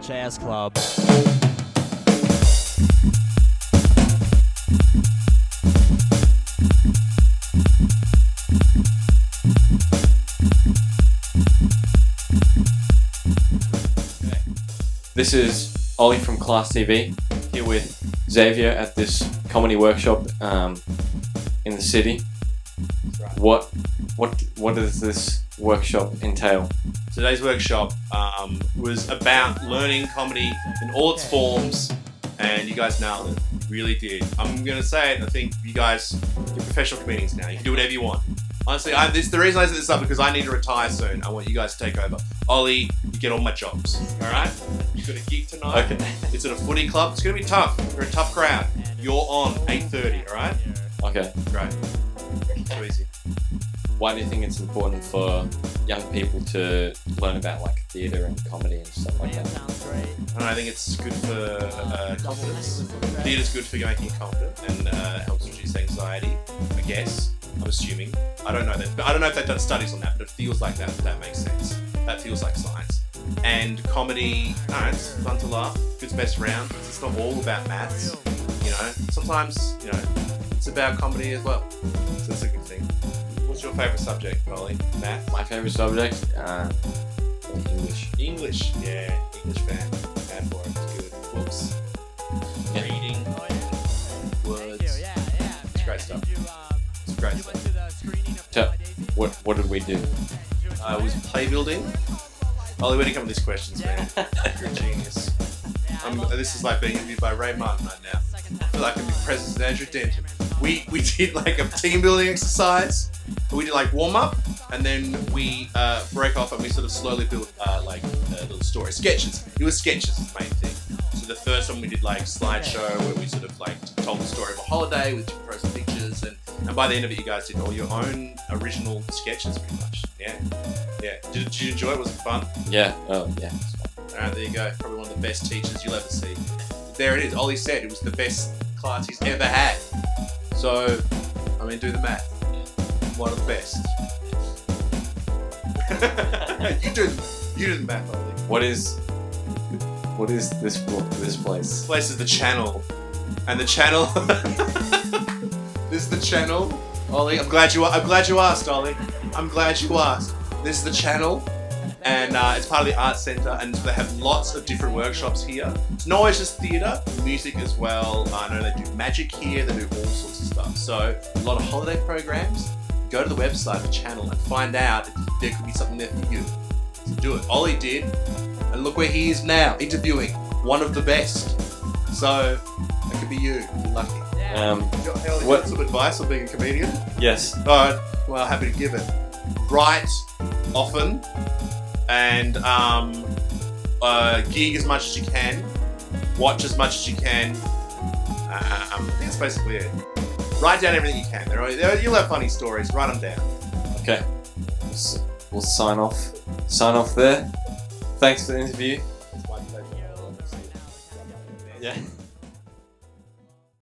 Jazz Club. This is Ollie from Class TV, here with Xavier at this comedy workshop in the city. What does this workshop entail? Today's workshop was about learning comedy in all its forms, and you guys nailed it. You really did. I'm going to say it, I think you guys, you're professional comedians now. You can do whatever you want. Honestly, the reason I set this up is because I need to retire soon. I want you guys to take over. Ollie, you get all my jobs, alright? You've got a gig tonight. Okay. It's at a footy club. It's going to be tough. We're a tough crowd. You're on 8:30, alright? Okay. Great. Too easy. Why do you think it's important for young people to learn about like theatre and comedy and stuff like that? I think it's good for confidence. Theatre's good for making you confident and helps reduce anxiety, I guess. I'm assuming. I don't know that. But I don't know if they've done studies on that, but it feels like that, if that makes sense. That feels like science. And comedy, it's fun to laugh. Good's best round. It's not all about maths. You know, sometimes, it's about comedy as well. So that's a good thing. What's your favourite subject, Ollie? Math? My favourite subject? English. English. Yeah, English fan. Fan for it. It's good. Books. Yeah. Reading. Words. It's great stuff. It's great stuff. So, what did we do? It was play building. Ollie, where do you come with these questions, man? You're a genius. This is like being interviewed by Ray Martin right now. I feel like I'm being president of Andrew Denton. We did like a team building exercise. We did like warm up, and then we break off and we sort of slowly build little stories, sketches. It was sketches is the main thing. So the first one we did like slideshow where we sort of like told the story of a holiday with different pros and pictures, and by the end of it you guys did all your own original sketches pretty much. Yeah. Did you enjoy it? Was it fun? Yeah. Oh, yeah. Alright, there you go. Probably one of the best teachers you'll ever see. There it is. Ollie said it was the best class he's ever had. So, do the math. One of the best. you do the math, Ollie. What is this place? This place is the channel. And the channel this is the channel. Ollie, I'm glad you asked, Ollie. I'm glad you asked. This is the channel. And it's part of the Arts Centre, and they have lots of different workshops here. It's not always just theatre, music as well. I know they do magic here, they do all sorts of stuff. So, a lot of holiday programs. Go to the website, the channel, and find out if there could be something there for you. So do it. Ollie did, and look where he is now, interviewing one of the best. So, that could be you, if you're lucky. What some advice on being a comedian? Yes. Alright, well, happy to give it. Write often. And gig as much as you can, watch as much as you can. I think that's basically it. Write down everything you can. You'll have funny stories. Write them down. Okay. We'll sign off. Sign off there. Thanks for the interview. It's my pleasure. Yeah.